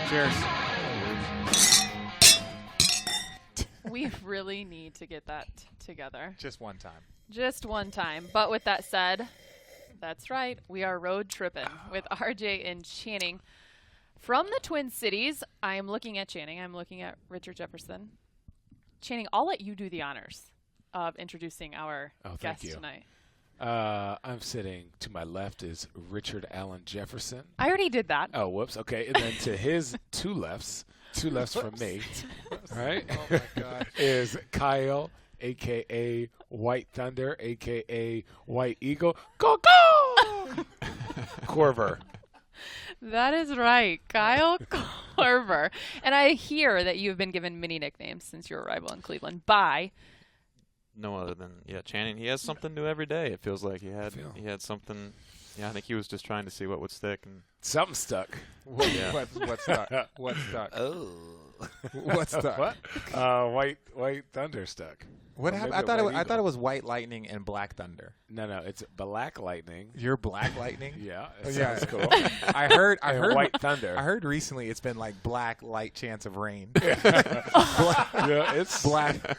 Cheers. We really need to get that together. Just one time. Just one time. But with that said, that's right. We are road tripping with RJ and Channing. From the Twin Cities, I am looking at Channing. I'm looking at Richard Jefferson. Channing, I'll let you do the honors of introducing our guest tonight. I'm sitting to my left is Richard Allen Jefferson. I already did that. Oh, whoops. Okay. And then to his two lefts from me, right? Oh, my God. is Kyle, a.k.a. White Thunder, a.k.a. White Eagle. Go, go! Korver. That is right. Kyle Korver. And I hear that you've been given many nicknames since your arrival in Cleveland by... No other than Channing. He has something new every day. It feels like he had something. Yeah, I think he was just trying to see what would stick, and something stuck. What stuck? What stuck? Oh, what stuck? What? White Thunder stuck. What happened? I thought it was White Lightning and Black Thunder. No, it's Black Lightning. You're Black Lightning? Yeah, sounds cool. I heard White Thunder. I heard recently it's been like black light chance of rain. Yeah, it's black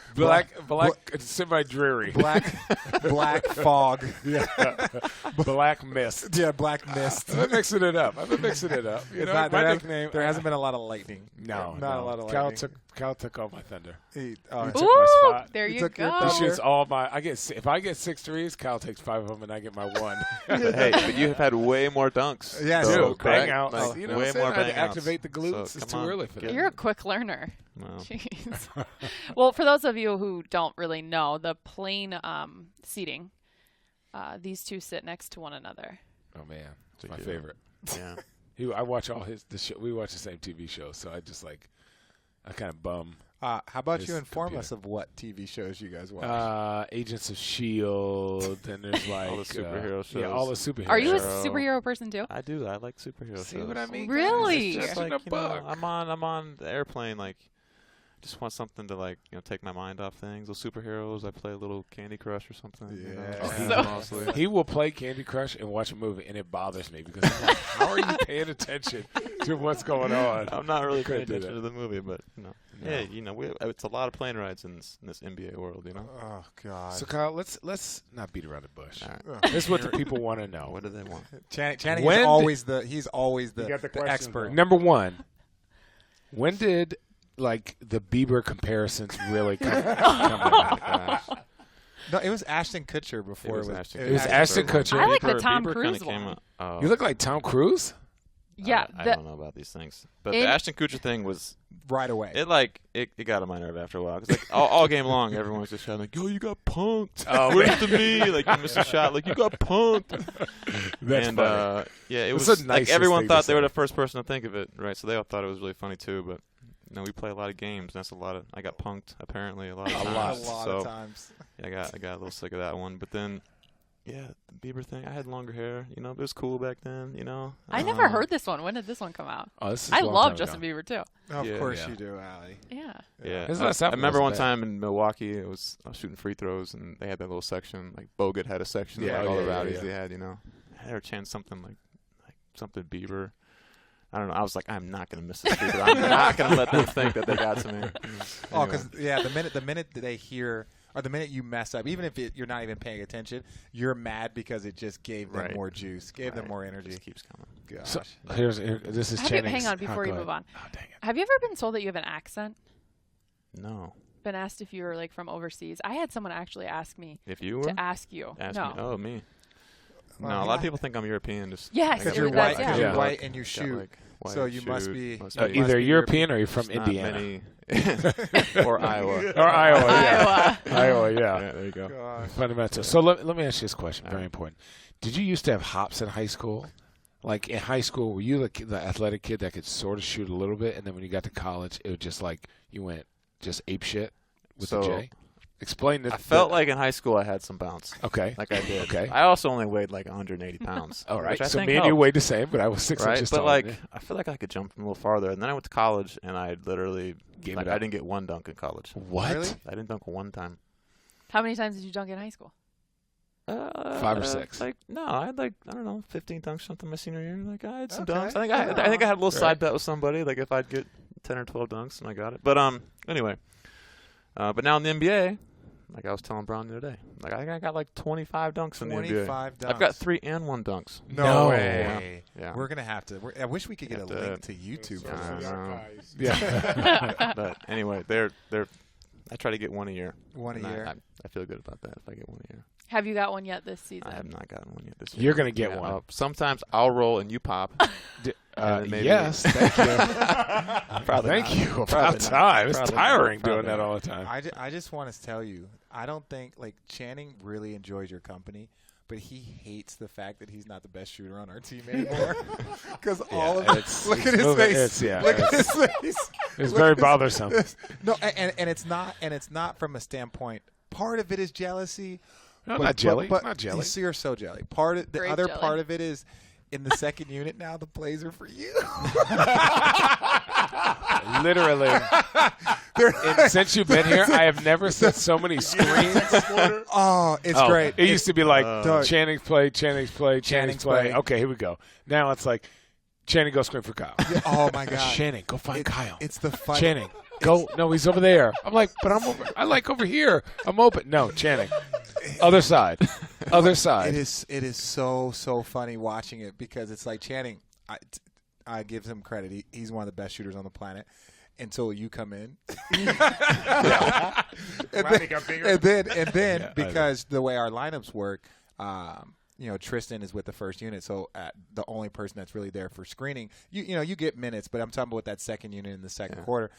semi-dreary. Black fog. Yeah. Black mist. Yeah, black mist. I've been mixing it up. You know, my nickname. There hasn't been a lot of lightning. No, not a lot of lightning. Cal took all my thunder. He Ooh, took my spot. there you took your go. thunder. He shoots all my. If I get 6 threes, Kyle takes 5 of them, and I get my 1. Hey, but you have had way more dunks. Yeah, so, dude, bang out. Like, You know way what I'm more saying? I had bang to activate the glutes. So, it's come too on, early for that. You're a quick learner. Wow. Jeez. Well, for those of you who don't really know, the plane seating, these two sit next to one another. Oh man, it's my favorite. Yeah. I watch all the show. We watch the same TV show, so I kind of bum. How about you his inform computer. us of what TV shows you guys watch? Agents of S.H.I.E.L.D. and there's like all the superhero shows. Yeah, all the superheroes. Are you a superhero person too? I do. I like superhero shows. See what I mean? Really? It's Just just like, in a book. I'm on the airplane, like, just want something to take my mind off things. Those superheroes. I play a little Candy Crush or something. Yeah. He will play Candy Crush and watch a movie, and it bothers me because I'm like, how are you paying attention to what's going on? I'm not really paying Couldn't do attention to that. the movie, but yeah, it's a lot of plane rides in this NBA world, Oh God. So Kyle, let's not beat around the bush. All right. This is what the people want to know. What do they want? Channing When is always the You got the question, expert. Number one, when did the Bieber comparisons really come out? No, it was Ashton Kutcher before. It was Ashton Kutcher. I like the Bieber- Tom Bieber Cruise kinda came one. out- You look like Tom Cruise? Yeah. I don't know about these things, but the Ashton Kutcher thing was right away. it got on my nerve after a while. Cause all game long, everyone was just shouting like, "Yo, you got punked! Oh, What is to me? Like you missed a shot, like you got punked." That's and funny. yeah, it That's was the like nicest everyone thing to thought they were say. the first person to think of it, right? So they all thought it was really funny too. But we play a lot of games. And that's a lot of. I got punked apparently a lot of times. a lot so, of times. Yeah, I got a little sick of that one. But then, yeah, the Bieber thing. I had longer hair. It was cool back then. I never heard this one. When did this one come out? Oh, this is I a long love time Justin ago. Bieber too. Of course Yeah. you do, Allie. Yeah. Yeah, His last I album remember one wasn't bad. time in Milwaukee, I was shooting free throws, and they had that little section. Like Bogut had a section Yeah, of all the yeah, rowdies yeah. they had. I never changed something like something Bieber. I don't know. I was like, I'm not gonna miss this Bieber. I'm not gonna let them think that they got to me. Oh, because the minute that they hear, or the minute you mess up, even if you're not even paying attention, you're mad because it just gave them more juice, gave them more energy. Just keeps coming. Gosh. So this is Have you, Channing's. hang on before go you ahead. move on. Oh, dang it. Have you ever been told that you have an accent? No. Been asked if you were from overseas? I had someone actually ask me If you were to ask you. ask no. me. Oh, me. Well, No, a lot of people think I'm European. Just Yes, Because it you're was white, that, yeah. Yeah. white and you got, shoot. like, white, So you must shoot, be- must You be- must Either be European or you're from There's not Indiana. many- or Iowa. Or Iowa, yeah. Iowa. Iowa, yeah. Yeah, there you go. Gosh. Fundamental. So let me ask you this question, very important. Did you used to have hops in high school? Like in high school, were you the athletic kid that could sort of shoot a little bit, and then when you got to college, it was just like you went just ape shit with the J? Explain this. I felt like in high school I had some bounce. Okay. Like I did. Okay. I also only weighed like 180 pounds. All right. which I So think me and you helped, weighed the same, but I was 6 right? inches But taller like than you. I feel like I could jump a little farther. And then I went to college and I literally Gave like, it up. I didn't get one dunk in college. What? Really? I didn't dunk one time. How many times did you dunk in high school? 5 or 6? I had I don't know, 15 dunks something my senior year. Like I had some Okay. dunks. I think I had a little side bet with somebody, like if I'd get 10 or 12 dunks, and I got it. But anyway, but now in the NBA, like I was telling Brown the other day, like I think I got like 25 dunks in the NBA. 25 dunks. I've got 3 and 1 dunks. No way. Yeah. We're gonna have to. I wish we could get a link to YouTube for this. Yeah. But anyway, they're. I try to get 1 a year. 1 a year. I feel good about that if I get 1 a year. Have you got one yet this season? I have not gotten one yet this year. You're going to get one. Sometimes I'll roll and you pop. Yes, thank you. Thank you. About time. It's tiring doing that all the time. I just want to tell you, I don't think, Channing really enjoys your company, but he hates the fact that he's not the best shooter on our team anymore. Because all of it. Look at his face. Look at his face. It's very bothersome. No, and it's not from a standpoint. Part of it is jealousy. I'm not jelly. But not jelly. You're so jelly. The Great other jelly. part of it is in the second unit now the plays are for you. Literally. And since you've been here, I have never seen so many screens. Oh, it's great. It used to be like Doug. Channing's play, Channing's play, Channing's play. play. Okay, here we go. Now it's like Channing, go screen for Kyle. Yeah, oh my God. Channing, go find Kyle. It's the fun. Channing, go. No, he's over there. I'm like, but I'm over. I like over here. I'm open. No, Channing. Other side. Other side. It is so funny watching it because it's like Channing. I give him credit. He's one of the best shooters on the planet until you come in. and then because the way our lineups work, Tristan is with the first unit, so the only person that's really there for screening. You get minutes, but I'm talking about that second unit in the second quarter.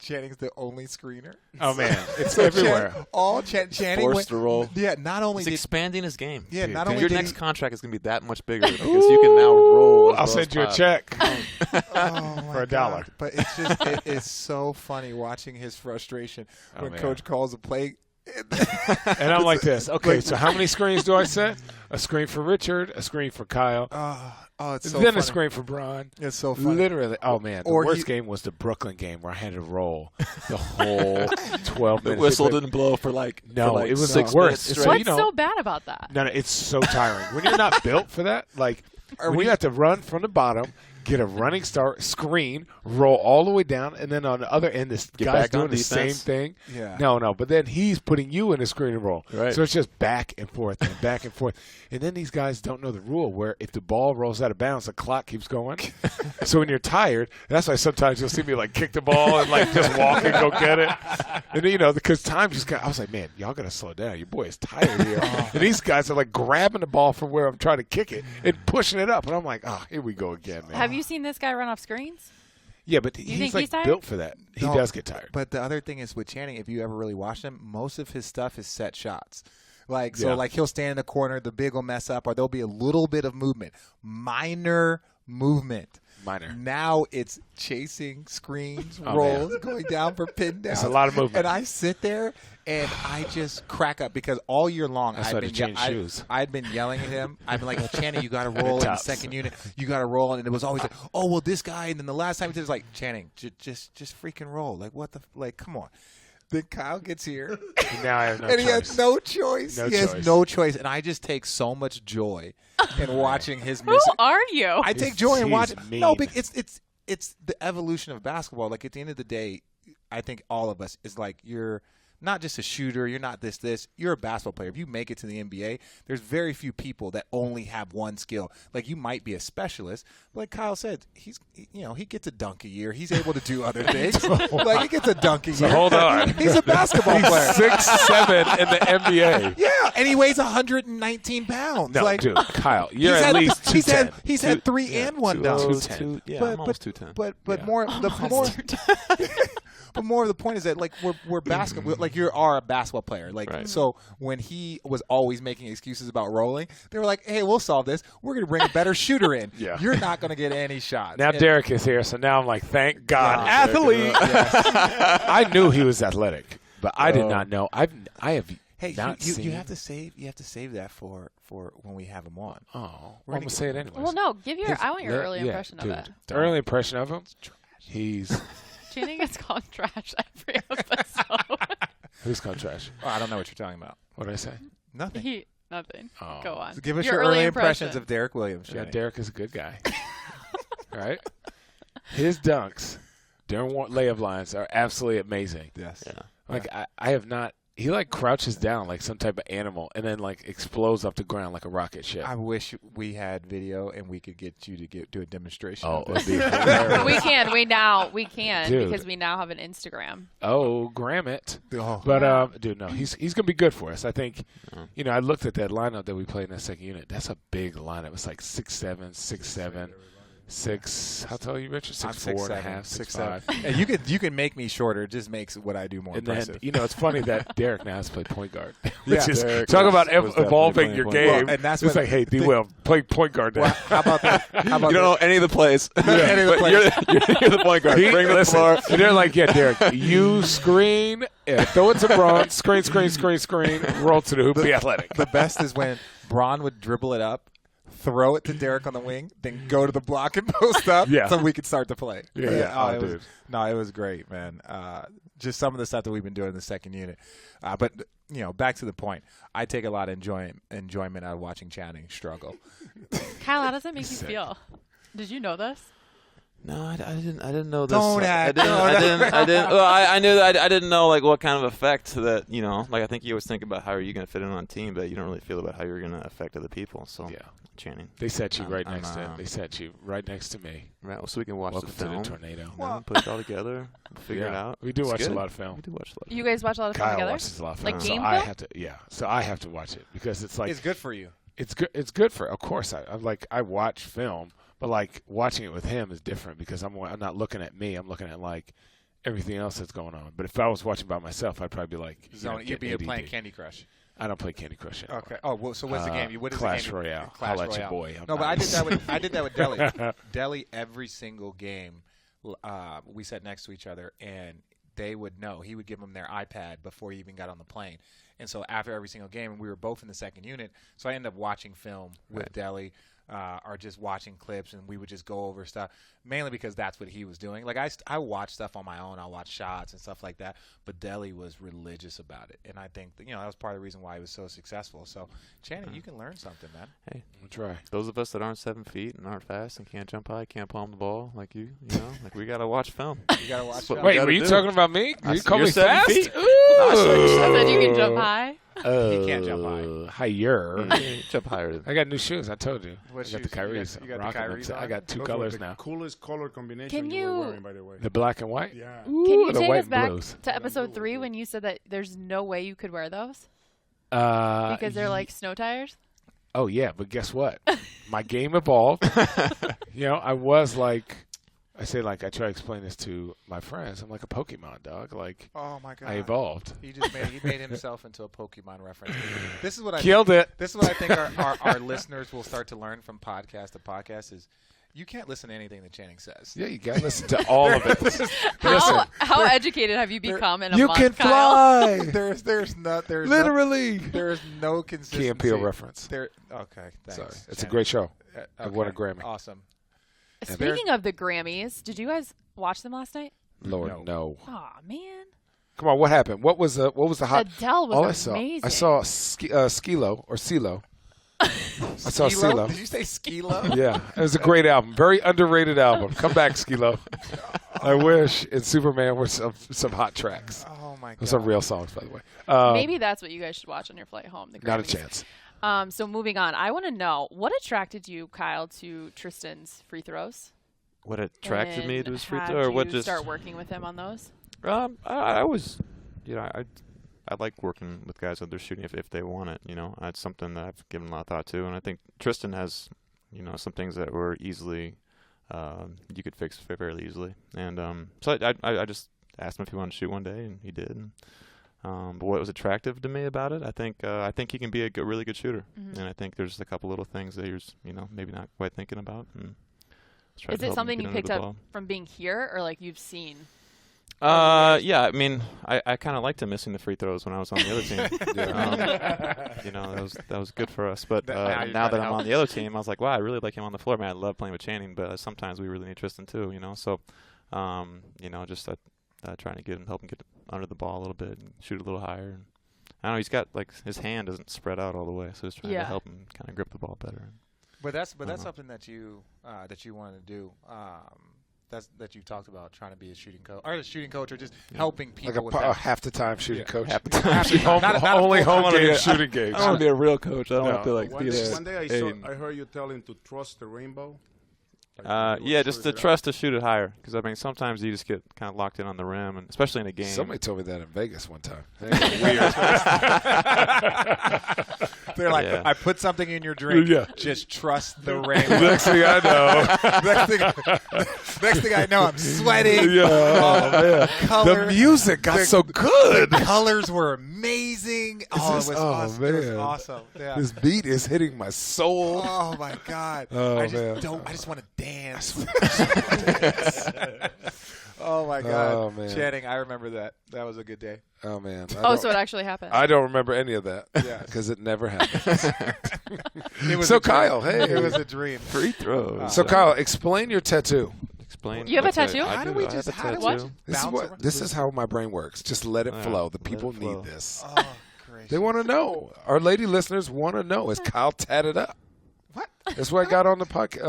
Channing's the only screener. Oh man, it's everywhere. Channing Forced to roll. Yeah, not only He's expanding his game. Yeah, Dude, not only your did next he- contract is going to be that much bigger because you can now roll. I'll send you a check Oh my for $1. God. But it's just it is so funny watching his frustration when man. Coach calls a play. And I'm like this. Okay, so how many screens do I set? A screen for Richard, a screen for Kyle, It's so then funny. a screen for Braun. It's so funny. Literally. Oh man, the Or worst game was the Brooklyn game where I had to roll the whole 12 The minutes. whistle didn't blow for No, it was 6 the worst. minutes It's straight. What's so bad about that? No, it's so tiring. When you're not built for that, when you have to run from the bottom, get a running start, screen, roll all the way down, and then on the other end, this guy's back on doing the same defense. thing. Yeah. No, but then he's putting you in a screen and roll. Right. So it's just back and forth and back and forth. And then these guys don't know the rule where if the ball rolls out of bounds, the clock keeps going. So when you're tired, that's why sometimes you'll see me kick the ball and just walk and go get it. And because time just got, I was like, man, y'all got to slow down. Your boy is tired here. And these guys are grabbing the ball from where I'm trying to kick it and pushing it up. And I'm like, here we go again, man. Have you seen this guy run off screens? Yeah, but You he's think he's tired? built for that. He No, does get tired. But the other thing is with Channing, if you ever really watch him, most of his stuff is set shots. Yeah. He'll stand in the corner, the big will mess up, or there'll be a little bit of movement. Minor movement. Minor. Now it's chasing screens, Oh, rolls, going down for pin down. It's a lot of movement. And I sit there and I just crack up because all year long That's why they change shoes. I'd been yelling at him. I'd been like, well, Channing, you got to roll in the Tops. second unit. You got to roll. And it was always like, oh, well, this guy. And then the last time he did it was like, Channing, just freaking roll. What the, come on. Then Kyle gets here. And now I have no And choice. he has no choice. No He has choice. no choice. And I just take so much joy in watching his Who missing. are you? I take joy in He's watching. mean. No, but it's the evolution of basketball. At the end of the day, I think all of us is you're not just a shooter. You're not this. You're a basketball player. If you make it to the NBA, there's very few people that only have one skill. You might be a specialist. But like Kyle said, he gets a dunk a year. He's able to do other things. He gets a dunk a year. Hold on. He's a basketball player. 6'7" in the NBA. Yeah, and he weighs 119 pounds. No, dude, Kyle, you're he's at had, least 210. He's had 3 and 1 dunks. 210. Yeah, But- I'm almost 210. But Yeah. more of the point is that we're basketball. You are a basketball player. Right. So when he was always making excuses about rolling, they were like, "Hey, we'll solve this. We're going to bring a better shooter in. Yeah. You're not going to get any shots." Now And- Derek is here, so now I'm like, thank God. Yeah, Athlete. I knew he was athletic, but I did not know. I have Hey, not you seen. have to save. You have to save that for when we have him on. Oh, We're I'm gonna gonna say it anyways. Well, no. I want your Yeah, early yeah, impression dude, of it. The early impression of him. He's Channing gets called trash every episode. who's called trash? Oh, I don't know what you're talking about. What did I say? Nothing. he Nothing. Oh. Go on. So give us Your your early early impressions impression. of Derek Williams. Yeah, Channing. Derek is a good guy. Right? His dunks during layup lines are absolutely amazing. Yes. Yeah. Like I have not. He like crouches down like some type of animal and then like explodes off the ground like a rocket ship. I wish we had video and we could get you to do a demonstration. Oh, of this. it'd be hilarious. We can Dude. because we now have an Instagram. Oh, gram it. Oh. But dude, no, he's gonna be good for us. I think. You know, I looked at that lineup that we played in that second unit. That's a big lineup. It's like 6'7", 6'7", 6. How tall are you, Richard? I'm 6'4" 6'7", 6'5". 6'7". And you can make me shorter. It just makes what I do more And then, impressive. you know, it's funny that Derek now has played point guard. Yeah, Which is, Derek talk was- about was definitely evolving playing your point game. guard. Well, and that's it's what like, hey, the- D-Will, play point guard now. Well, how about that? How about You don't know any of the plays. Any of the But plays. You're the point guard. He- Bring the listen, floor. and they're like, yeah, Derek, you screen, throw it to Braun, screen, roll to the hoop, be athletic. The best is when Braun would dribble it up, throw it to Derek on the wing, then go to the block and post up Yeah. so we could start to play. Yeah. Oh, it was, dude. no, it was great, man. Just some of the stuff that we've been doing in the second unit. But, you know, back to the point, I take a lot of enjoyment out of watching Channing struggle. Kyle, how does that make you Sick. feel? Did you know this? No, I didn't know this. Don't act. I didn't. Well, I knew that. I didn't know like what kind of effect that like I think you always think about how are you going to fit in on a team, but you don't really feel about how you're going to affect other people. So Yeah. Channing, They set you right I'm, next to him. They set you right next to me. right? Well, so we can watch Welcome the to film. the tornado. Put it all together, figure it Yeah. out. We do It's watch good. a lot of film. We do watch a lot. You guys watch a lot of film Kyle together? watches a lot of Like film. game so I film? have to, so I have to watch it because it's like It's good for you. it's good. It's good for. Of course, I watch film, but like watching it with him is different because I'm not looking at me. I'm looking at like everything else that's going on. But if I was watching by myself, I'd probably be like, You'd be getting playing ADD. Candy Crush. I don't play Candy Crush anymore. Okay. Oh, well, so what's the game? What is Clash the game? Royale. Clash I'll let Royale. you boy. I'm No, but not- I did that with Deli. Deli every single game. We sat next to each other, and they would know. He would give them their iPad before he even got on the plane. And so after every single game, and we were both in the second unit, so I ended up watching film with Deli. Or just watching clips, and we would just go over stuff, mainly because that's what he was doing. Like, I watch stuff on my own. I watch shots and stuff like that, but Deli was religious about it, and I think that, that was part of the reason why he was so successful. So, Channing, you can learn something, man. Hey, I'll try. those of us that aren't 7 feet and aren't fast and can't jump high, can't palm the ball like you know, like we gotta watch film. You got to watch That's what film. Wait, gotta were you do. talking about me? You call you're me 7 fast? feet. Ooh. I I said you can jump high. He can't jump high. Higher. Jump higher than I got new shoes. I told you. What I got the shoes? You got- Kyries. you got the Rocking them. Kyries I on? got two Those were colors the now. coolest color combination Can you were you- wearing, by the way. The black and white. Yeah. Can you the take white us back and blues. to episode 3 when you said that there's no way you could wear those because they're like snow tires? Oh yeah, but guess what? My game evolved. I was like, I try to explain this to my friends. I'm like a Pokemon dog. Like Oh my God! I evolved. He made himself into a Pokemon reference. This is what I Killed it. This is what I think our listeners will start to learn from podcast to podcast is you can't listen to anything that Channing says. Yeah, you gotta listen to all of it. Listen, How educated have you become in a you month, can Kyle? fly. There's Literally. there is no Key consistency. and Peele reference. Okay, thanks. Sorry, it's a Channing. great show. Okay, It won a Grammy. Awesome. Speaking of the Grammys, did you guys watch them last night? Lord, no. Oh man, Come on, what happened? What was the hot? Adele was All I saw, amazing. I saw Skilo or CeeLo. I saw CeeLo. Did you say Skilo? Yeah, it was a great album. Very underrated album. Come back, Skilo. I wish in Superman were some hot tracks. Oh my God. Those are real songs, by the way. Maybe that's what you guys should watch on your flight home. The Grammys. Not a chance. So moving on, I want to know what attracted you, Kyle, to Tristan's free throws. what attracted me And to his free how'd throw, or what you just start working with him on those? I was, I like working with guys that they're shooting if they want it. It's something that I've given a lot of thought to, and I think Tristan has, some things that were easily, you could fix fairly easily. And so I just asked him if he wanted to shoot one day, and he did. And, but what was attractive to me about it, I think he can be a really good shooter, and I think there's a couple little things that he's, maybe not quite thinking about. And try Is to it help him something get you under picked the up ball. from being here, or like you've seen? Yeah, I mean, I kind of liked him missing the free throws when I was on the other team. That was good for us. But Now you're now trying that to I'm help. on the other team, I was like, wow, I really like him on the floor, man. I love playing with Channing, but sometimes we really need Tristan too. So, just trying to help him get under the ball a little bit and shoot a little higher. I don't know. He's got like his hand isn't spread out all the way, so just trying to help him kind of grip the ball better. But that's something that you want to do. That you talked about trying to be a shooting coach or a shooting coach or just helping people with that. Half the time shooting coach. Half the time. Not only home wanna game be- shooting games. I want to be a real coach. I don't want to No. be there. One day I heard you tell him to trust the rainbow. Just to trust to shoot it higher, because I mean sometimes you just get kind of locked in on the rim, and especially in a game. Somebody told me that in Vegas one time. They're like, Yeah. I put something in your drink. Yeah. Just trust the rainbow. Next thing I know. Next thing I know, I'm sweating. Yeah. Oh, man. Color, The music got so good. The colors were amazing. It was awesome. It was man. awesome. Yeah. This beat is hitting my soul. Oh my God! Oh, I man. just want to dance. Oh my God! Oh, man. Channing, I remember that. That was a good day. Oh, man. So it actually happened. I don't remember any of that Yes. because it never happened. It was So, a dream. Kyle, hey. It was a dream. Free throws. So, Kyle, explain your tattoo. Explain. You have a what's that? tattoo? I How do do. we I have just- a how do we tattoo. just- This is how my brain works. Just let it Yeah, flow. The let people it need flow. this. Oh, gracious. They want to know. Our lady listeners want to know. Is Kyle tatted up? What? That's what I got on the podcast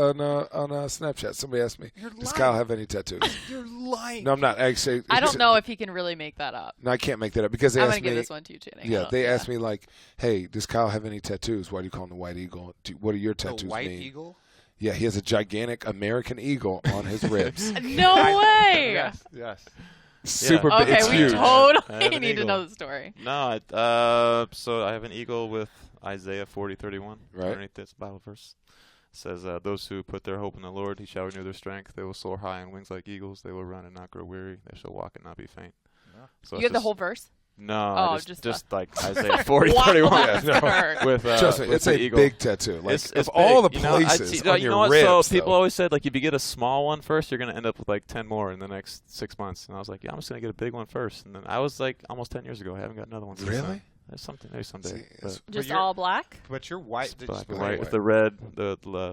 on Snapchat. Somebody asked me, You're "Does lying. Kyle have any tattoos?" You're lying. No, I'm not. Actually, I don't know if he can really make that up. No, I can't make that up because they I'm asked going to give me. this one to you, Channing. Yeah, they asked me like, "Hey, does Kyle have any tattoos? Why do you call him the White Eagle? What do your The tattoos white mean?" eagle. Yeah, he has a gigantic American eagle on his ribs. No way. Yes. Yes. Super big. Okay, It's we huge. I totally have an need to eagle. know the story. No, so I have an eagle with Isaiah 40:31 Right. underneath this Bible verse. It says, "Those who put their hope in the Lord, He shall renew their strength. They will soar high on wings like eagles. They will run and not grow weary. They shall walk and not be faint." So You it's have the just- whole verse? No, Oh, I just just like Isaiah 40:31 Wow, Yeah, no. that's with Trust me, with it's the a eagle. big tattoo. Like It's of all the big. You know, places you on your know what? ribs, So people though. always said like if you get a small one first, you're gonna end up with like 10 more in the next 6 months. And I was like, yeah, I'm just gonna get a big one first. And then I was like almost 10 years ago. I haven't got another one. Since Really? then. There's something maybe someday. See, but it's- Just you're- all black? But your wife, it's black and black white and with white. the red,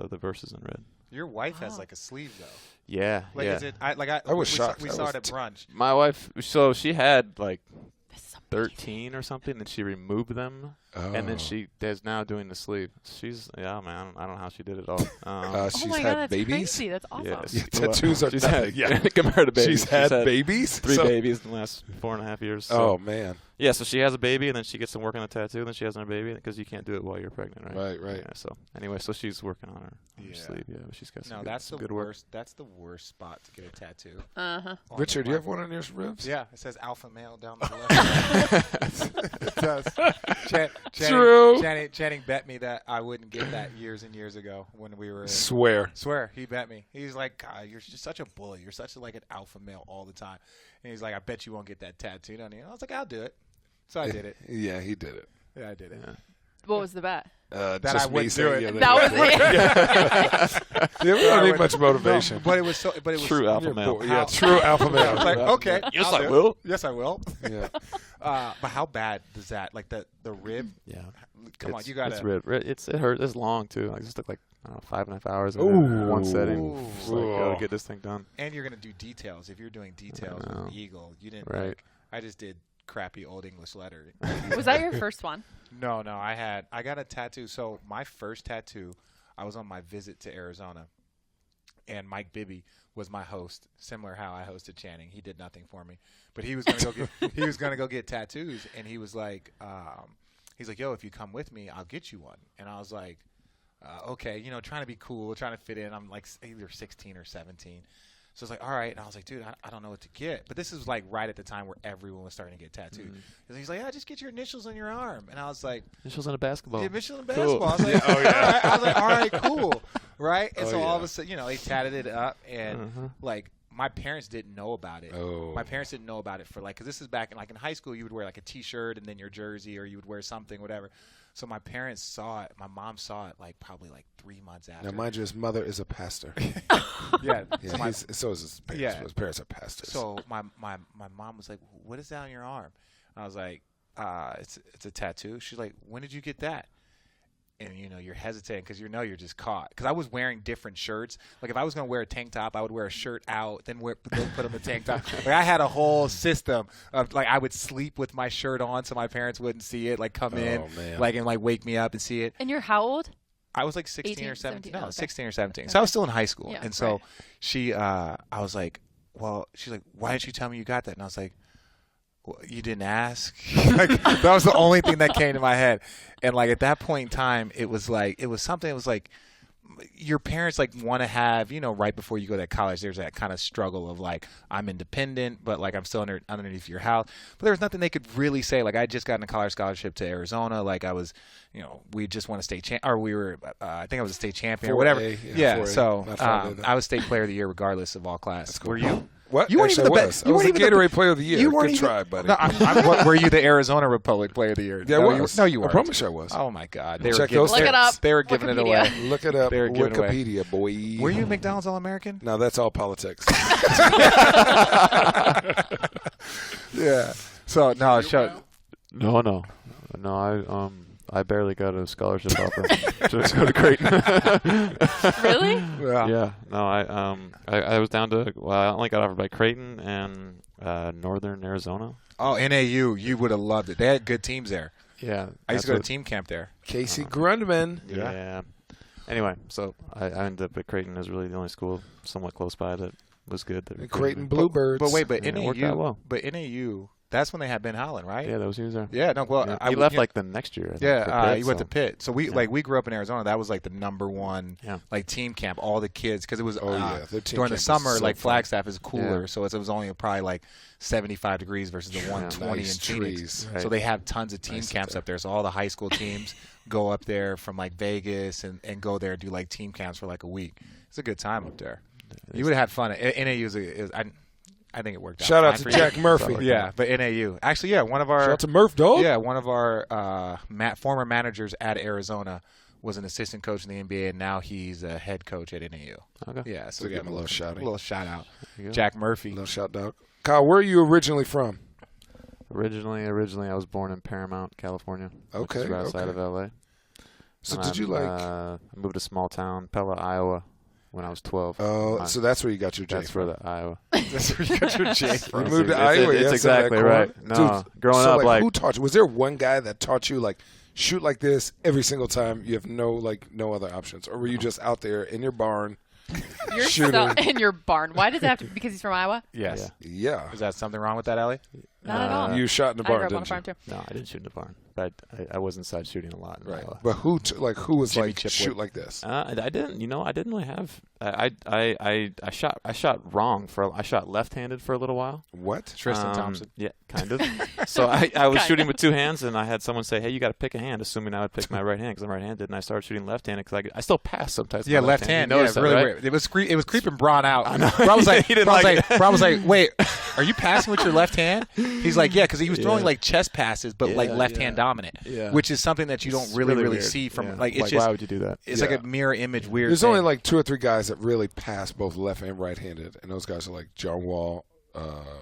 the verses in red. your wife has Oh. like a sleeve though. Yeah, Like yeah. is it? I was shocked. We I saw was it at brunch. My wife, so she had like That's so 13 or something, and she removed them, and then Oh. she is now doing the sleeve. She's man, I don't know how she did it all. She's oh my had God, that's babies. crazy. That's awesome. Yes. Yeah, tattoos are she's nothing. had, Yeah. compared to babies. She's had babies. 3 So- babies in the last 4.5 years. So. Oh man. Yeah, so she has a baby, and then she gets some work on the tattoo, and then she has another baby because you can't do it while you're pregnant, right? Right. Yeah. So anyway, so she's working on her Yeah. sleeve. Yeah, but she's got some No, good, that's some the good work. worst. That's the worst spot to get a tattoo. Uh-huh. on Richard, do your you have one on your ribs? Yeah, it says alpha male down the left. It does. True. Channing bet me that I wouldn't get that years and years ago when we were. Swear. Swear, he bet me. He's like, God, you're just such a bully. You're such like an alpha male all the time. And he's like, I bet you won't get that tattooed on you. I was like, I'll do it. So I did it. Yeah, he did it. Yeah, I did it. Yeah. What was the bet? That just I me wouldn't do saying, it. yeah, That was yeah, we don't need much motivation. No, but it was so. But it was True alpha You're male. poor. Yeah, true alpha I male. was like, okay. Yes, I'll I do it. will. Yes, I will. Yeah. But how bad does that? Like the rib? Yeah. Come on, It's- you got It's to. red. It hurt. It's long too. I just took like I don't know 5.5 hours in Ooh. one setting. Ooh. Just like, gotta get this thing done. And you're gonna do details. If you're doing details with know. an eagle, you didn't. Right. Like, I just did crappy old English lettering. Was that your first one? No, I got a tattoo. So my first tattoo, I was on my visit to Arizona, and Mike Bibby was my host. Similar how I hosted Channing, he did nothing for me, but he was gonna go get tattoos, and he was like, he's like, yo, if you come with me, I'll get you one. And I was like, okay, trying to be cool, trying to fit in. I'm like either 16 or 17. So I was like, all right. And I was like, dude, I don't know what to get. But this is like right at the time where everyone was starting to get tattooed. And he's like, yeah, just get your initials on your arm. And I was like, Initials on a basketball. yeah, initials in Cool. basketball. I was like, all right. I was like, all right, cool. Right? And Oh, so all of yeah. a sudden, they tatted it up. And like my parents didn't know about it. Oh. My parents didn't know about it for like, because this is back in high school, you would wear like a T-shirt and then your jersey, or you would wear something, whatever. So my parents saw it. My mom saw it probably 3 months after. Now, mind you, his mother is a pastor. Yeah. Yeah, so is his parents. Yeah. His parents are pastors. So my mom was like, what is that on your arm? And I was like, it's a tattoo. She's like, when did you get that? and you're hesitating because you're just caught. Because I was wearing different shirts. Like if I was going to wear a tank top, I would wear a shirt out, then put on the tank top. Like I had a whole system of like I would sleep with my shirt on so my parents wouldn't see it. Like come in, like and like wake me up and see it. And you're how old? I was like 16 18, or 17. 17? No, Oh, okay. 16 or 17. Okay. So I was still in high school. Yeah, and so right. she, I was like, well, she's like, why didn't you tell me you got that? And I was like, well, you didn't ask. Like, that was the only thing that came to my head. And like at that point in time, it was something that was like, your parents like want to have, right before you go to college, there's that kind of struggle of like, I'm independent, but like I'm still underneath your house. But there was nothing they could really say. Like I just got a college scholarship to Arizona. Like I was, we just won a state or we were, I think I was a state champion or whatever. 4A, yeah. 4A. So Not 5A, I was state player of the year regardless of all class. Cool. Were you? What? You weren't Actually, even the I best. was. I was the Gatorade Player of the Year. You weren't Good even, try, buddy. No, were you the Arizona Republic Player of the Year? Yeah, no, I was. No, you weren't. I promise I was. Oh, my God. Check those Look it up. They were giving it away. Wikipedia. Look it up. They were giving it away. Wikipedia, boy. Were you a McDonald's All-American? No, that's all politics. Yeah. So, no, No. I barely got a scholarship offer to go to Creighton. Really? Yeah. No, I was down to. Well, I only got offered by Creighton and Northern Arizona. Oh, NAU. You would have loved it. They had good teams there. Yeah. I used to go to team camp there. Casey Grundman. Yeah. Anyway, so I ended up at Creighton. It was really the only school somewhat close by that was good. That Creighton Bluebirds. But wait, Yeah, it worked out well. But NAU, that's when they had Ben Holland, right? Yeah, that was he was there. Yeah, no, well, Yeah. He left like the next year. I think, for Yeah, Pitt, he went so- to Pitt. So we Yeah. we grew up in Arizona. That was like the number one Yeah. like team camp. All the kids because it was Their team during camp the was summer. so Like fun. Flagstaff is cooler, Yeah. so it was only probably like 75 degrees versus the 120 Nice in Phoenix. trees. Right. So they have tons of team Nice up camps there. up there. So all the high school teams go up there from like Vegas and go there and do like team camps for like a week. It's a good time up there. You would have had fun. NAU I think it worked out. Shout out fine to for you. Jack Murphy. Yeah, but NAU. Actually, yeah, one of our Shout out to Murph, dog. yeah, one of our former managers at Arizona was an assistant coach in the NBA, and now he's a head coach at NAU. Okay. Yeah, So give him a little shout-out. A little shout out. There you go. Jack Murphy. Little shout dog. Kyle, where are you originally from? Originally, I was born in Paramount, California. Which Okay, is right outside okay. of LA. So And did you like? I moved to small town Pella, Iowa, when I was 12. Oh, so that's where you got your J That's from. where the Iowa. That's where you got your J You from. moved to It's- Iowa. it's yeah, exactly so that right. corn- No, Dude, growing so up, like- who taught you? Was there one guy that taught you like shoot like this every single time? You have no other options, or were you just out there in your barn You're shooting? so in your barn. Why does it have to be? Because he's from Iowa? Yes. Yeah, Is that something wrong with that, Allie? Not at all. you shot in the I grew barn, up on a didn't farm you? too. No, I didn't shoot in the barn, but I was inside shooting a lot in Right, Iowa. but who was Jimmy like Chipwood. shoot like this? I didn't. I didn't really have. I shot wrong I shot left-handed for a little while. What? Tristan Thompson. Yeah, kind of. So I was Kind shooting of. with two hands, and I had someone say, "Hey, you got to pick a hand," assuming I would pick my right hand because I'm right-handed, and I started shooting left-handed because I still pass sometimes. with Yeah, my left hand. You Yeah, noticed that, really right? weird. It was creeping Braun out. I know. Braun was like, He didn't like it. Braun was like, wait, are you passing with your left hand? He's like, yeah, because he was throwing Yeah. like chest passes, but like Yeah, left yeah. hand dominant, Yeah. which is something that you don't It's really weird. see from Yeah. like it's Like, just why would you do that? it's Yeah. like a mirror image weird. There's thing. only like 2 or 3 guys that really pass both left and right-handed, and those guys are like John Wall,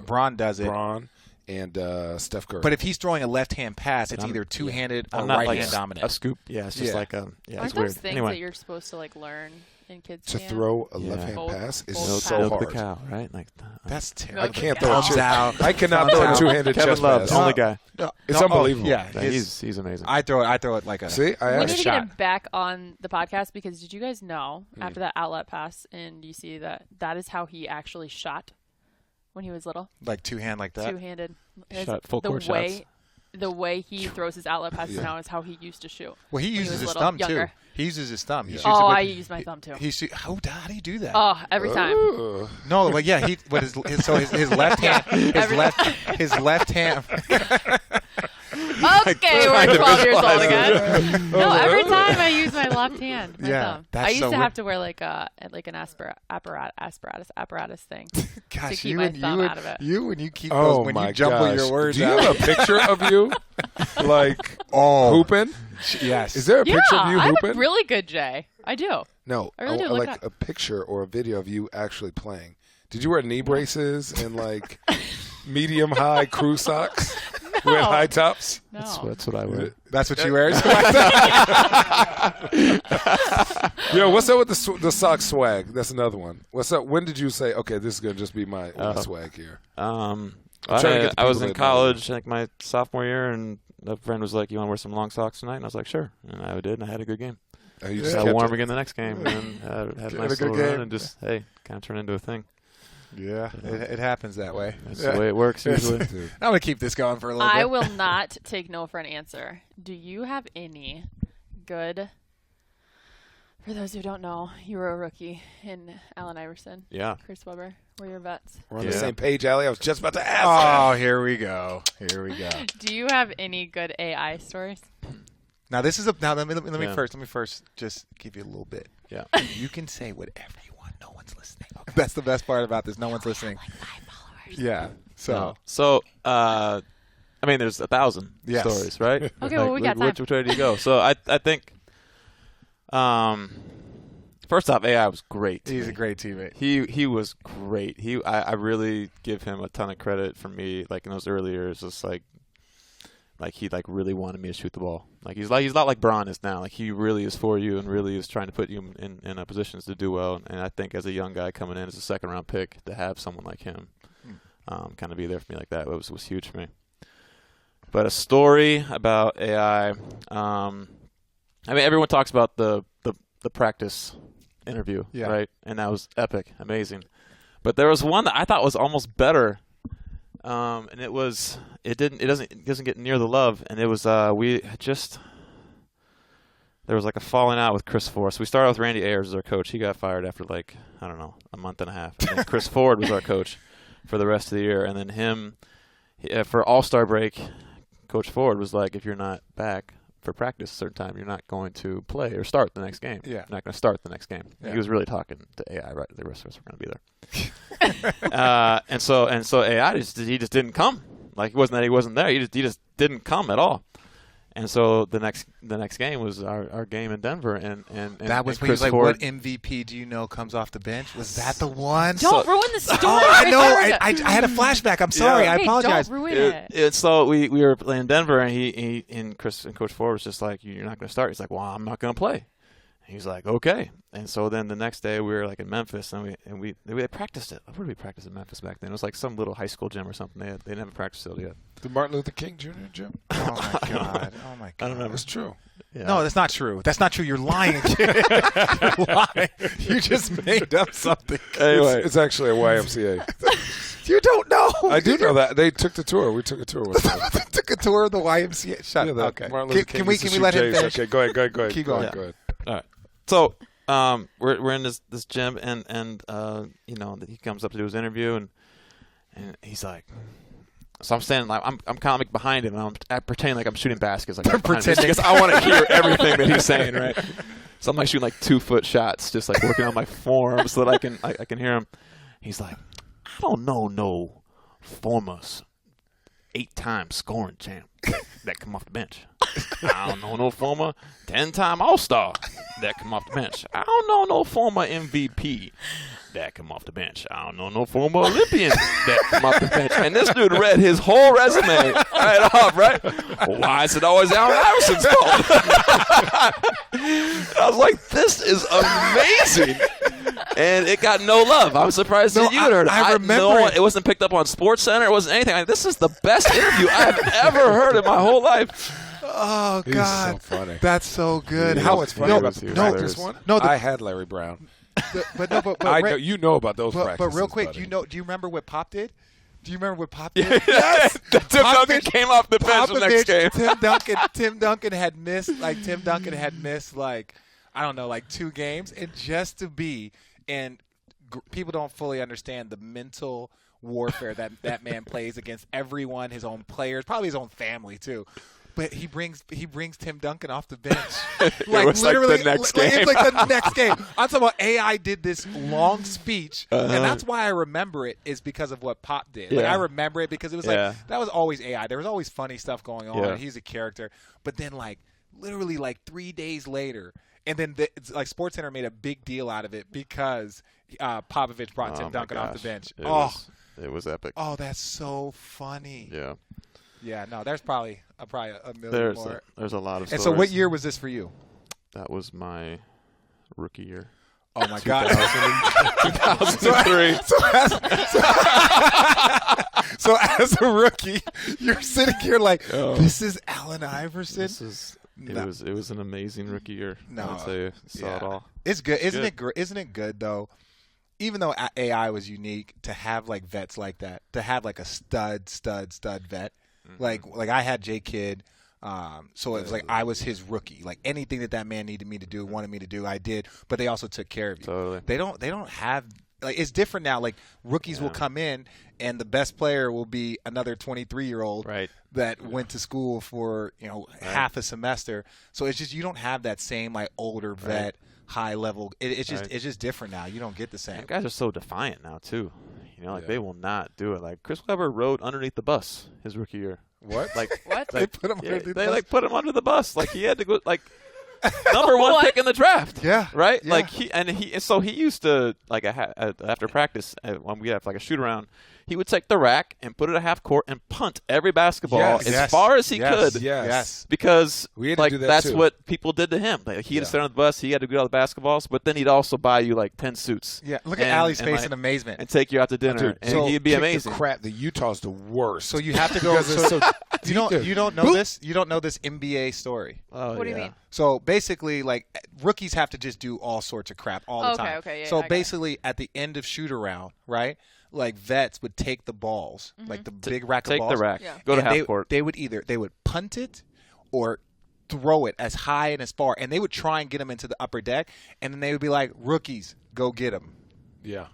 Braun does it. Braun, and Steph Curry. But if he's throwing a left-hand pass, it's I'm- either two-handed or I'm not like right-hand dominant. a scoop. Yeah, it's just Yeah. like a. Yeah, Aren't it's those weird. things Anyway, that you're supposed to like learn in kids to camp? throw a Yeah. left-hand Both- pass is both so milk hard. the cow, right? Like That's terrible. I Milk the can't cow. throw a Thumbs out. I cannot Thumbs throw a out. two-handed Kevin chest Love, pass. the only guy. No, It's no, unbelievable. Yeah, Yeah, he's amazing. I throw it like a. See, I We asked. need to shot. get him back on the podcast because did you guys know after that outlet pass in DC that is how he actually shot when he was little? like two-hand like that. Two-handed. Shot full the court way, shots. The way he throws his outlet passes Yeah. now is how he used to shoot. Well, he when uses was his little, thumb younger. too. He uses his thumb. He Yeah. shoots it Oh, with- I use my thumb too. How do you do that? Oh, every time. Ugh. No, but yeah, but his left hand, his left hand. Okay, we're 12 years old again. No, every time I use my left hand. My Yeah, thumb. that's I used so to weird. have to wear like an apparatus thing. Gosh, keep you my and thumb you out of it. and you when you keep Oh those when my you jumble gosh. your words Do you out. have a picture of you, like Oh, hooping? yes. Is there a Yeah, picture of you I'm hooping? a really good Jay. I do. No, I really do. Look it like up. a picture or a video of you actually playing. Did you wear knee braces and like medium high crew socks? You wear high tops? No. That's what I wear. That's what you wear? Yo, what's up with the sock swag? That's another one. What's up? When did you say, okay, this is going to just be my swag here? I trying to get the was people in that know. college, like my sophomore year, and a friend was like, "You want to wear some long socks tonight?" And I was like, "Sure." And I did, and I had a good game. Oh, you Just just got kept warm it. again the next game, and had a Had a nice good little game. run, and just kind of turned into a thing. Yeah, it happens that way. That's the way it works usually. Dude. I'm going to keep this going for a little bit. I will not take no for an answer. Do you have any good? For those who don't know, you were a rookie in Allen Iverson. Yeah. Chris Webber were your vets. We're on the Yeah. same page, Allie. I was just about to ask. Oh, here we go. Here we go. Do you have any good AI stories? Now this is let me Yeah. first just give you a little bit. Yeah. You can say whatever you want. No one's listening. That's the best part about this. No one's listening. Like 5 followers. Yeah. So So, I mean, there's 1,000 Yes. stories, right? Okay, well, we got time. Which way do you go? So I think, first off, AI was great. he's a great teammate. He was great. I really give him a ton of credit for me. Like in those early years, just like he like really wanted me to shoot the ball. Like he's not like Bron is now. Like he really is for you and really is trying to put you in positions to do well. And I think as a young guy coming in as a second round pick, to have someone like him kind of be there for me like that was huge for me. But a story about AI. I mean, everyone talks about the practice interview, Yeah. right? And that was epic, amazing. But there was one that I thought was almost better, and it doesn't get near the love. And it was there was like a falling out with Chris Ford. So we started with Randy Ayers as our coach. He got fired after like I don't know a month and a half. And then Chris Ford was our coach for the rest of the year, and then for All-Star break, Coach Ford was like, if you're not back for practice a certain time, you're not going to play or start the next game. Yeah. You're not going to start the next game. Yeah. He was really talking to AI, right? The rest of us were going to be there. and so AI he just didn't come. Like it wasn't that he wasn't there. He just didn't come at all. And so the next game was our game in Denver, and That was and when he was Chris like, Ford, "What MVP do you know comes off the bench?" Was that the one? Don't ruin the story. Oh, I know. Richard. I had a flashback. I'm sorry. I Hey, apologize. Don't ruin it. So we were playing Denver, and he and Chris and Coach Ford was just like, "You're not going to start." He's like, "Well, I'm not going to play." And he's like, "Okay." And so then the next day we were like in Memphis, and we practiced it. Where did we practice in Memphis back then? It was like some little high school gym or something. They didn't have a practice field yet. The Martin Luther King Jr. gym? Oh my god. Oh my god. I don't know. That's true. Yeah. No, that's not true. That's not true. You're lying. You're lying. You just made up something. Anyway, It's actually a YMCA. You don't know. I do know that. They took the tour. We took a tour with them. Took a tour of the YMCA. Shut Yeah, up. that Okay. Martin Luther Can King we used to let shoot him Jays. finish? Okay, go ahead. Keep Go going. ahead. Go ahead. all right. So we're in this gym, and he comes up to do his interview, and he's like. So I'm standing like I'm kind of like behind him, and I'm pretending like I'm shooting baskets, like because I want to hear everything that he's saying, right? So I'm like shooting like 2-foot shots, just like working on my form so that I can hear him. He's like, I don't know no former 8-time scoring champ that come off the bench. I don't know no former 10-time All-Star that come off the bench. I don't know no former MVP that come off the bench. I don't know no former Olympian that come off the bench. And this dude read his whole resume right off, right? Why is it always Allen Iverson's fault? I was like, this is amazing. And it got no love. I'm surprised that you had heard it. I remember it wasn't picked up on SportsCenter. It wasn't anything. This is the best interview I've ever heard in my whole life. Oh He's God, so funny. that's so good. You How know what's funny no, about the no, practice one? no, I had Larry Brown. but I know you know about those but practices. real quick, buddy. do you remember what Pop did? Do you remember what Pop did? Yes. Tim Duncan Popovich- came off the bench the next game. Tim Duncan had missed I don't know, like 2 games, and just to be and people don't fully understand the mental warfare that man plays against everyone, his own players, probably his own family too. But he brings Tim Duncan off the bench. It was like the next game. It's like the next game. I'm talking about AI did this long speech, and that's why I remember it is because of what Pop did. Like, Yeah. I remember it because it was Yeah. like that was always AI. There was always funny stuff going on. Yeah. He's a character. But then like literally like 3 days later, and then it's like SportsCenter made a big deal out of it because Popovich brought Tim my Duncan off the gosh. bench. It was epic. Oh, that's so funny. Yeah. Yeah, no, there's probably a million more. There's a lot of And stories. so what year was this for you? That was my rookie year. Oh, my God. 2003. So as a rookie, you're sitting here like, this is Allen Iverson? It was an amazing rookie year. No. I would say saw it all. It's good. Isn't it good, though? Even though AI was unique, to have like vets like that, to have like a stud vet. Like I had J Kidd. So it was like I was his rookie. Like anything that man needed me to do, wanted me to do, I did. But they also took care of you. Totally. They don't have like it's different now. Like rookies will come in, and the best player will be another 23-year-old that went to school for half a semester. So it's just you don't have that same like older vet high level. It's just different now. You don't get the same. And guys are so defiant now too. They will not do it. Like Chris Webber rode underneath the bus his rookie year. What? What? Like, they put him underneath the bus? They like put him under the bus. Like he had to go like number one pick in the draft. Yeah. Right? Yeah. Like so he used to like after practice when we have like a shoot around, he would take the rack and put it at half court and punt every basketball as far as he could. Yes. Because we had to do that that's too. what people did to him. Like, he had to sit on the bus. He had to get all the basketballs, but then he'd also buy you like 10 suits. Yeah. Look at Allie's face in amazement. And take you out to dinner. Dude, and so he'd be kick amazing. The crap. The Utah's the worst. So you have to go. You don't know this. You don't know this NBA story. Oh, What do you mean? So basically, like rookies have to just do all sorts of crap all the time. Okay, yeah, so I got it. basically, at the end of shoot around, right? Like vets would take the balls, like the big rack of Take balls. the rack. Yeah. Go to and half court. They would punt it or throw it as high and as far, and they would try and get them into the upper deck, and then they would be like, "Rookies, go get them." Yeah.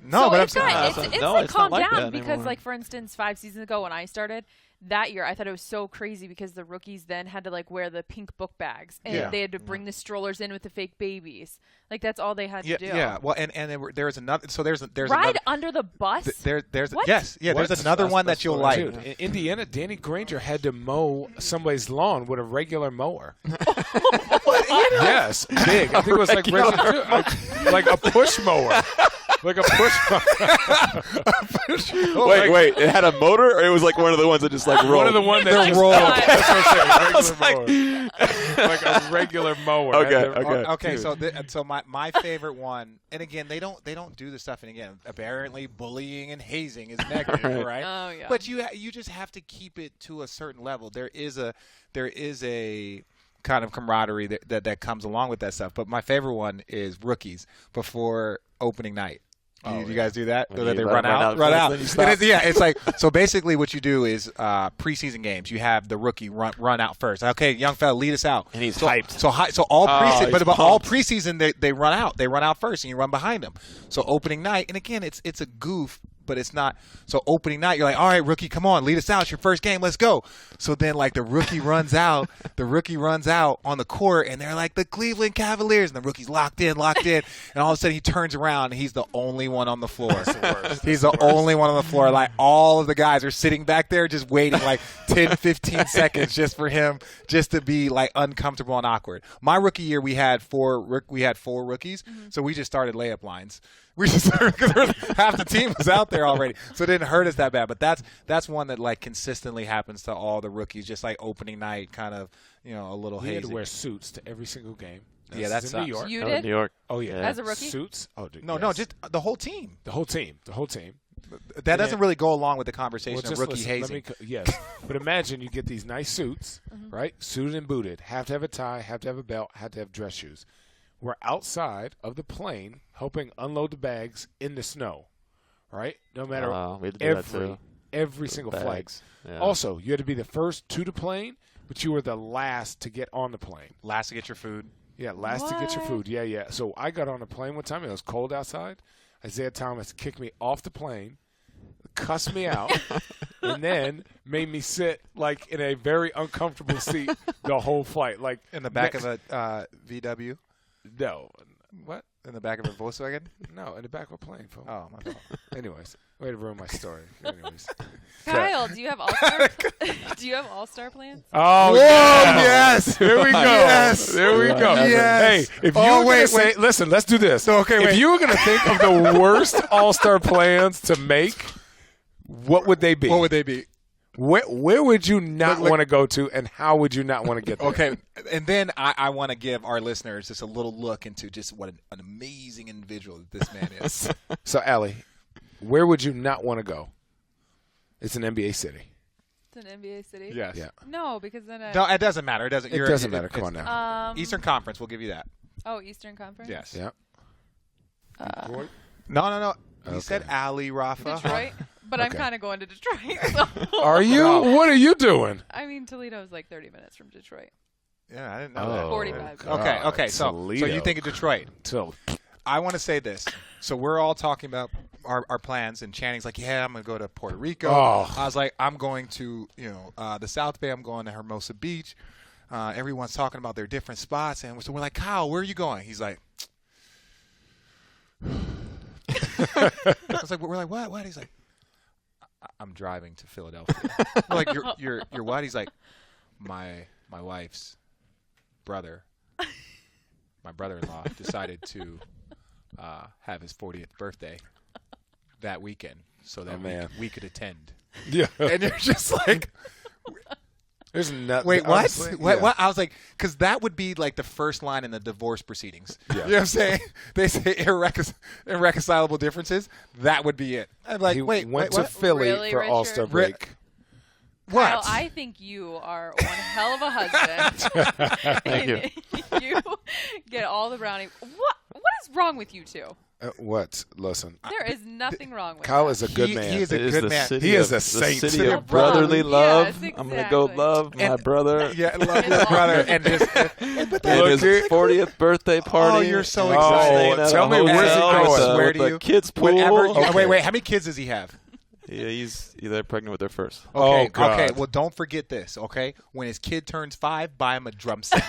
No, so but it's I'm it's No, like it's not calm like down that because anymore. like for instance 5 seasons ago when I started that year I thought it was so crazy because the rookies then had to like wear the pink book bags and they had to bring the strollers in with the fake babies. Like that's all they had to do. Yeah. Well, and there's another. So there's Ride another, under the bus. there's What? yes, yeah. There's another one that you'll like. Dude, in Indiana, Danny Granger had to mow somebody's lawn with a regular mower. Yes, big. I think it was like a push mower. Like a push mower. Wait. It had a motor, or it was like one of the ones that just like rolled? One of the ones that just rolled. That's what I'm saying. Like a regular mower. Okay. So my favorite one, and again they don't do the stuff, and again apparently bullying and hazing is negative, right? Oh yeah. But you just have to keep it to a certain level. There is a kind of camaraderie that comes along with that stuff. But my favorite one is rookies before opening night. You guys do that? When That they you run out. then you stop. It's like so. Basically, what you do is preseason games. You have the rookie run out first. Okay, young fella, lead us out. And he's hyped. So all preseason, he's but all pumped. preseason they run out. They run out first, and you run behind them. So opening night, and again, it's a goof. But it's not. So opening night, you're like, all right, rookie, come on, lead us out. It's your first game. Let's go. So then, like, the rookie runs out. The rookie runs out on the court, and they're like the Cleveland Cavaliers. And the rookie's locked in. And all of a sudden, he turns around, and he's the only one on the floor. He's the only one on the floor. Like, all of the guys are sitting back there just waiting like 10, 15 seconds just for him just to be, like, uncomfortable and awkward. My rookie year, we had four rookies, so we just started layup lines. We just because half the team was out there already, so it didn't hurt us that bad. But that's one that like consistently happens to all the rookies, just like opening night, kind of a little We had to hazy. wear suits to every single game. Yeah, that in sucks. New York. You That was did? New York. Oh yeah, As a rookie? Suits. Oh, dude, No, just the whole team. the whole team. That doesn't really go along with the conversation Well, of just rookie listen, hazing. yes, but imagine you get these nice suits, right? Suited and booted. Have to have a tie. Have to have a belt. Have to have dress shoes. We're outside of the plane helping unload the bags in the snow, right? No matter We had to do that too. every single flight. Bags. Yeah. Also, you had to be the first to the plane, but you were the last to get on the plane. Last to get your food. Yeah, last to get your What? food. Yeah. So I got on a plane one time. It was cold outside. Isaiah Thomas kicked me off the plane, cussed me out, and then made me sit like in a very uncomfortable seat the whole flight. Like In the back of a VW. no, What? In the back of a Volkswagen? no, in the back of a plane. Fool. Oh, my fault. Anyways, way to ruin my story. Anyways. Kyle, do you have all-star? Do you have all-star plans? Oh, yes. There we go. Yes. There we go. Yes. Hey, if you Oh, were wait, gonna say, wait. listen, let's do this. So, okay, if wait. you were going to think of the worst All-Star plans to make, what would they be? What would they be? Where would you not want to go to, and how would you not want to get there? Okay, and then I want to give our listeners just a little look into just what an amazing individual this man is. So, Allie, where would you not want to go? It's an NBA city. It's an NBA city? Yes. Yeah. No, because then No, it doesn't matter. It doesn't. It doesn't matter. Come on now. Eastern Conference. We'll give you that. Oh, Eastern Conference? Yes. Yeah. Detroit? No. He Okay. said Allie, Rafa. Detroit? But I'm Okay. kind of going to Detroit. So. Are you? What are you doing? I mean, Toledo is like 30 minutes from Detroit. Yeah, I didn't know that. 45. God. Okay. So you think of Detroit? So, I want to say this. So we're all talking about our plans, and Channing's like, yeah, I'm going to go to Puerto Rico. Oh. I was like, I'm going to, the South Bay. I'm going to Hermosa Beach. Everyone's talking about their different spots, and so we're like, Kyle, where are you going? He's like, we're like, what? He's like, I'm driving to Philadelphia. We're like, you're what? He's like, my wife's brother, my brother-in-law decided to have his 40th birthday that weekend so that we could attend. yeah. And you're just like, There's nothing. wait, what? honestly, What? yeah. What? I was like, because that would be like the first line in the divorce proceedings. Yeah. You know what I'm saying? They say irreconcilable differences. That would be it. I'm like, He wait, went to what? Philly Really, for Richard? All-Star break. What? Kyle, I think you are one hell of a husband. Thank you. You get all the brownie. What is wrong with you two? What? Listen. There is nothing wrong with Kyle that. is a good man. He is a It is good the man. city He is of- a saint. The City city of of brotherly love. love. Yes, I'm going to go exactly. love my And- brother. Yeah, love His your brother. And just, And his 40th birthday party. you're so and excited. staying at Tell a me, where's he hotel going? with I a- swear with to a you, kids pool. whenever. Okay. Wait. How many kids does he have? Yeah, they're pregnant with their first. Oh, God. Okay. Well, don't forget this. Okay, when his kid turns 5, buy him a drum set.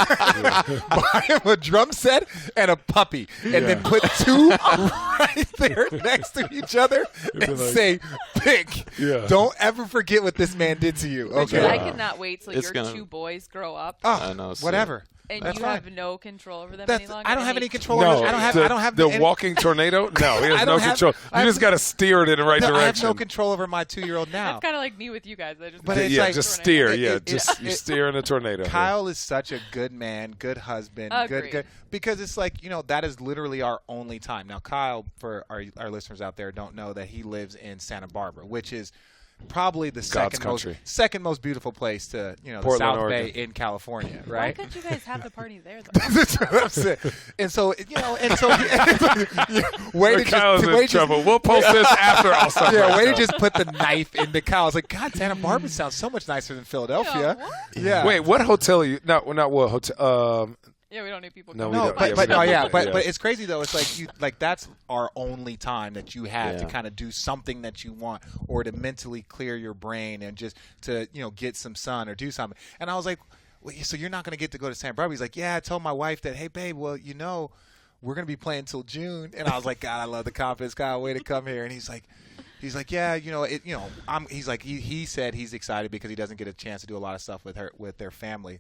Buy him a drum set and a puppy, and then put 2 right there next to each other and like- say, "Pick." Yeah. Don't ever forget what this man did to you. Richard, Okay. I cannot wait till It's your gonna- 2 boys grow up Oh, I know, so- whatever. and That's you fine. have no control over them That's, any longer. I don't and have they- any control. No, over it. I don't have the any, walking tornado. No, he has I no don't have- control. I You have- just got to steer it in the right No, direction. I have no control over my 2-year-old now. That's kind of like me with you guys. I just But it's yeah, like- just steer. It- Yeah, it- just you steer in a tornado. Kyle is such a good man, good husband, Agreed. good because it's like, that is literally our only time. Now, Kyle, for our listeners out there, don't know that he lives in Santa Barbara, which is probably the country. second most beautiful place to, the Portland, South Oregon. Bay in California, Why right? couldn't you guys have the party there, though? That's what I'm saying. And so, way to Kyle's just, in way just, trouble. We'll post this after all stuff. yeah, way to just put the knife into Kyle. I was like, God, Santa Barbara sounds so much nicer than Philadelphia. Yeah, what? Yeah. Wait, what hotel are you? Not what hotel? Yeah, we don't need people. No, coming. we No, don't. but it's crazy though. It's like that's our only time that you have to Yeah. kind of do something that you want, or to mentally clear your brain and just to get some sun or do something. And I was like, well, so you're not going to get to go to Santa Barbara? He's like, yeah. I told my wife that, hey, babe, well, we're going to be playing till June. And I was like, God, I love the confidence, Kyle. Way to come here. And he's like, yeah, he's like, he said he's excited because he doesn't get a chance to do a lot of stuff with their family.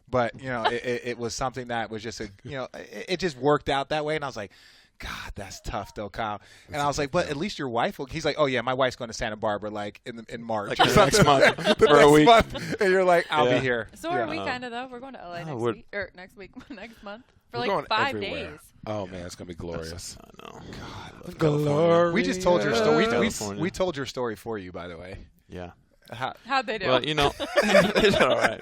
But, it was something that was just it just worked out that way. And I was like, God, that's tough though, Kyle. And I was like, but at least your wife will. He's like, oh yeah, my wife's going to Santa Barbara like in March, Like next month the for a next week. month. And you're like, I'll Yeah. be here. So are we kind of though? We're going to LA next we're- week or next week, next month for We're like going 5 everywhere. days. Oh man, it's gonna be glorious. I know. Glory. We just told your story. California. We told your story for you, by the way. Yeah. How'd they do? Well, it's all right.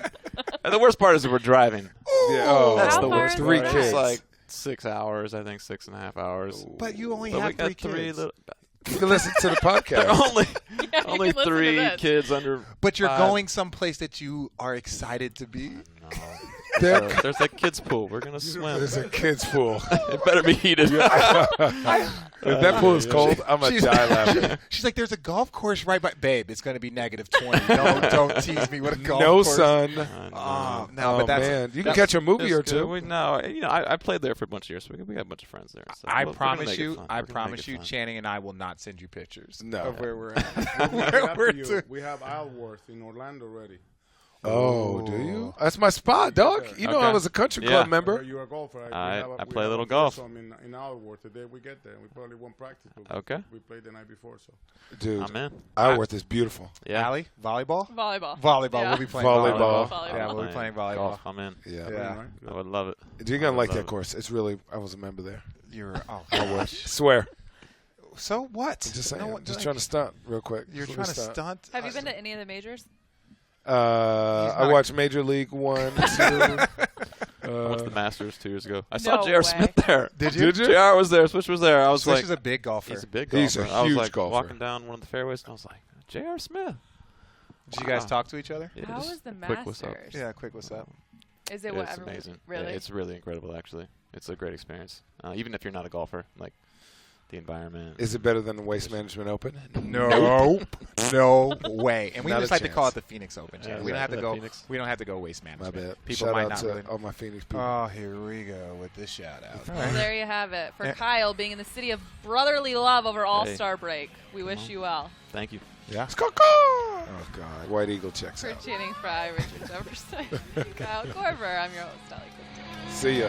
And the worst part is that we're driving. Yeah, oh, That's How the far worst is Three part. that? kids. It's like 6 hours, I think 6.5 hours. But you only But we have got 3 three kids. little. You can listen to the They're podcast. only Yeah, you only can listen to 3 this. kids under. But you're 5. going someplace that you are excited to be. No. There's a kids pool. We're gonna swim. There's a kids pool. It better be heated. If that pool is cold, I'm gonna die laughing. She's like, there's a golf course right by. Babe, it's going to be -20. Don't tease me with a golf No course. sun. Oh, no, Oh but that's. man, you can catch a movie It's or good. two. I played there for a bunch of years. So we got a bunch of friends there. So I we're gonna promise make it you, fun. I We're gonna promise make you, it fun. Channing and I will not send you pictures No. of where we're at. We Where have we're you. to- We have Alworth in Orlando already. Oh, do you? That's my spot, dog. You know Okay. I was a country Yeah. club member. You're a golfer. I We play a little have golf. foursome in our ward today. We get there. We probably won't practice. But Okay. We played the night before, so. Dude, I'm in. our worth is beautiful. Yeah. Allie, volleyball? Volleyball. Volleyball. Yeah. We'll be playing Volleyball. Volleyball. Yeah, we'll be playing volleyball. Golf. I'm in. Yeah. Yeah. Right? I would love it. You're going to like love that it. course. It's really, I was a member there. You're oh, I was. Swear. so what? Just saying. No one- Just like, trying to stunt real quick. You're Quick trying to stunt. Have you been to any of the majors? I not- watched Major League 1, 2. I went to the Masters 2 years ago. I saw No J.R. way. Smith there. Did you? JR was there. Switch was there. I was Swish like, is a big golfer. he's a big golfer. He's a I was huge like golfer. walking down one of the fairways, and I was like, J.R. Smith. Did you guys Wow. talk to each other? Yeah, How just was the quick what's up. Masters? Yeah, quick. What's up? Is it what It's everyone amazing. really? Yeah, it's really incredible, actually. It's a great experience. Even if you're not a golfer, like the environment. Is it better than the Waste Management Open? No, no way. And we Not just a like to call it chance. the Phoenix Open. Yeah, we don't have to the go. Phoenix. We don't have to go waste My management. bad. People Shout might out not to really. all my Phoenix people. Oh, here we go with this shout out. All Well, right. there you have it. For Yeah. Kyle being in the city of brotherly love over All-Star break. We wish you well. Thank you. Yeah. Oh, God. White Eagle checks For out. chanting for Richard Jefferson. Kyle Korver. I'm your host, Allie Clifton. See ya.